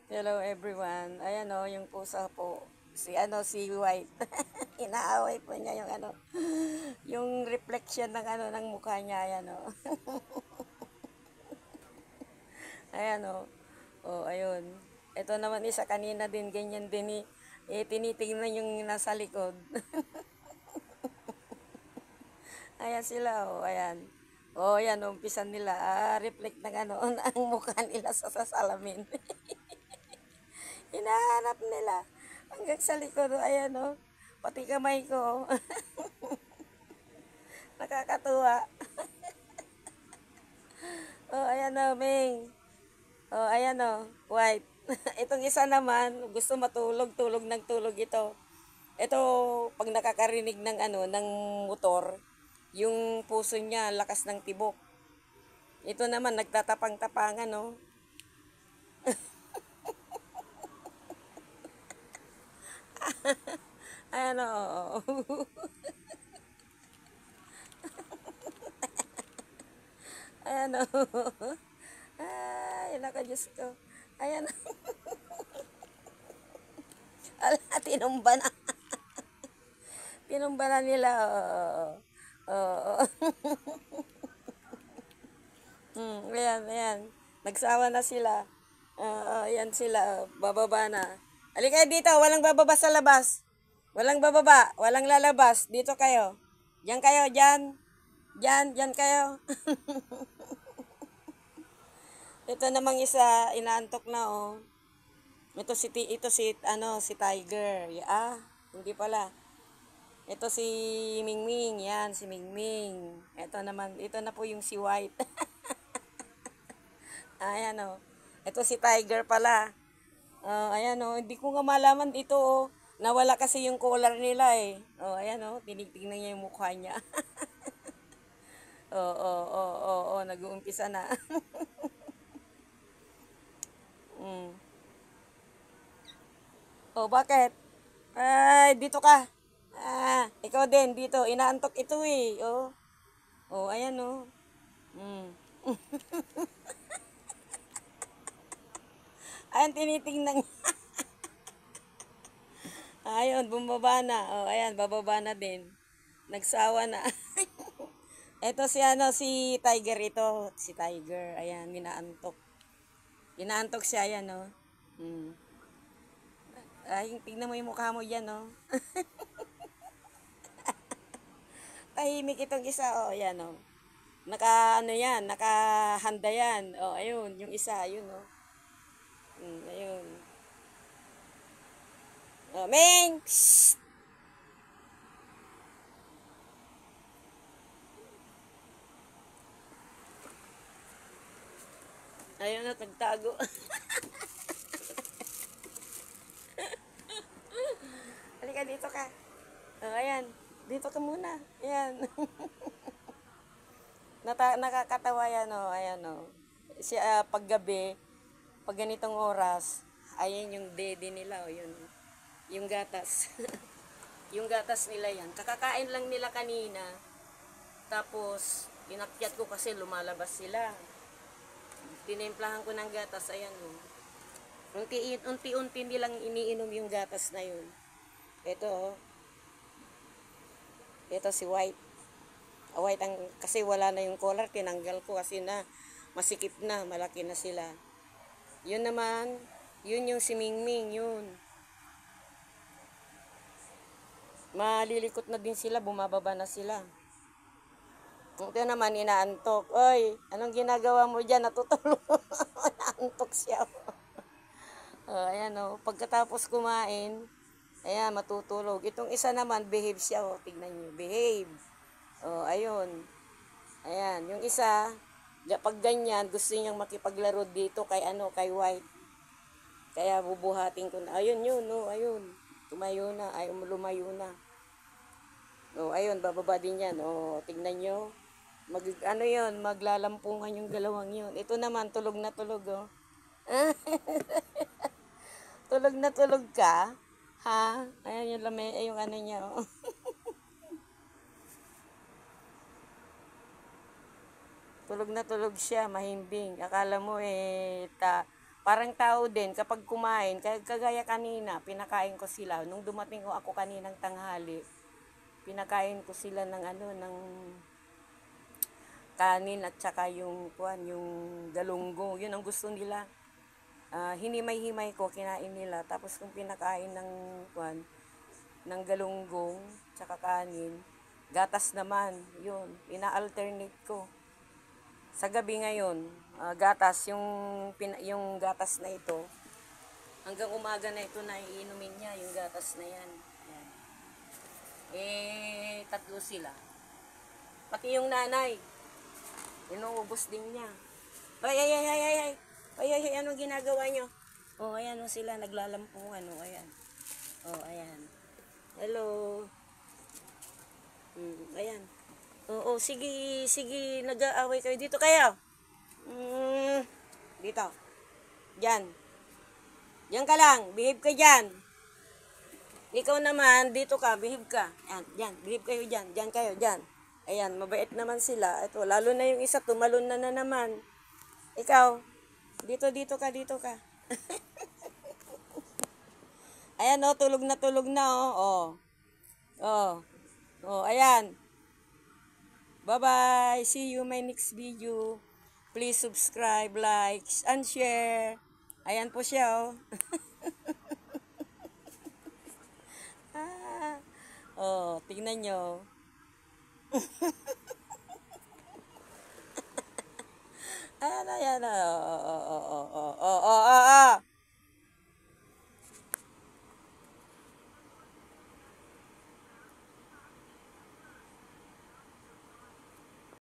Hello everyone. Ayan o, yung pusa po. Si White. Inaaway po niya yung yung reflection ng ng mukha niya. Ayan o. Ayan o. O, ayun. Ito naman isa kanina din, ganyan din tinitingnan yung nasa likod. Ayan sila o, ayan. O, ayan, umpisan nila. Reflect ng ang mukha nila sa salamin. Hinahanap nila. Hanggang sa likod, ayan o. Pati kamay ko. Nakakatuwa. Oh, ayan o, Ming. Oh, ayan o, White. Itong isa naman, gusto matulog, tulog ng tulog ito. Ito, pag nakakarinig ng ng motor, yung puso niya, lakas ng tibok. Ito naman, nagtatapang-tapangan, no? Ayan o. Ayan o. Ay, naka, Diyos ko. Ayan o. Ala, tinumba na. Tinumba na nila. Oo. Oo. Ayan, ayan. Nagsawa na sila. Ayan sila. Bababa na. Halika dito. Walang bababa sa labas. Walang bababa. Walang lalabas. Dito kayo. Diyan kayo. Diyan. Diyan. Diyan kayo. Ito namang isa. Inaantok na oh. Ito si Tiger. Hindi pala. Ito si Mingming. Yan, si Mingming. Ito naman. Ito na po yung si White. Ayan o. Ito si Tiger pala. Ayan o. Hindi ko nga malaman dito o. Nawala kasi yung collar nila eh. Ayan o. Tinitingnan niya yung mukha niya. Nag-uumpisa na. mm. Bakit? Ay, dito ka. Ikaw din dito. Inaantok ito eh. Ayan o. Mm. Ayan, tinitingnan niya. Ayun, bumaba na. Ayan, bababa na din. Nagsawa na. Ito si Tiger ito. Si Tiger. Ayan, minaantok. Inaantok siya, ayan, no. Ay, tignan mo yung mukha mo yan, no. Tahimik itong isa, ayan, no. Nakahanda yan. Ayun, yung isa, ayun, no. Ayun. Ming! Psst! Ayun na, tagtago. Halika, dito ka. Ayan. Dito ka muna. Ayan. Nakakatawa yan, ayan, paggabi, pag ganitong oras, ayan yung dede nila, yun. Yung gatas. Yung gatas nila yan. Kakakain lang nila kanina. Tapos, inakyat ko kasi lumalabas sila. Tinimplahan ko ng gatas, ayan, oh. Unti-unti nilang iniinom yung gatas na yun. Ito, oh. Ito si White. White kasi wala na yung collar, tinanggal ko kasi masikip na, malaki na sila. Yun naman, yun yung si Mingming, yun. Malilikot na din sila, bumababa na sila. Ito naman, inaantok. Oy, anong ginagawa mo dyan? Natutulog. Naantok siya. Ayan o. Pagkatapos kumain, ayan, matutulog. Itong isa naman, behave siya o. Tignan nyo, behave. Ayun. Ayan, yung isa, pag ganyan, gusto niyang makipaglaro dito kay White. Kaya bubuhatin ko na. Ayun yun, no, ayun. Tumayo na, ay lumayo na. Ayun, bababa din yan. Tignan nyo. Maglalampungan yung dalawang yun. Ito naman, tulog na tulog, oh. Tulog na tulog ka? Ha? Ayan yung niya, oh. Tulog na tulog siya, mahimbing. Akala mo Parang tao din, kapag kumain, kagaya kanina, pinakain ko sila. Nung dumating ko ako kaninang tanghali, pinakain ko sila ng ng kanin at saka yung galunggo. Yun ang gusto nila. Hinimay-himay ko, kinain nila. Tapos kung pinakain ng galunggong, tsaka kanin, gatas naman, yun, ina-alternate ko. Sa gabi ngayon, gatas, yung gatas na ito, hanggang umaga na ito na iinumin niya, yung gatas na yan. Ayan. Tatlo sila. Pati yung nanay, inuubos din niya. Ay, anong ginagawa nyo? Ayan sila, naglalampungan, ayan. Ayan. Hello. Ayan. Sige, nag-aaway kayo. Dito kayo. Dito. Diyan. Diyan ka lang. Behave ka dyan. Ikaw naman, dito ka. Behave ka. Yan, dyan. Behave kayo dyan. Dyan kayo, dyan. Ayan, mabait naman sila. Ito, lalo na yung isa, tumalon na naman. Ikaw, dito ka. Ayan, tulog na, ayan. Bye-bye. See you my next video. Please subscribe, like, and share. Ayan po siya, tingnan nyo. Ayan.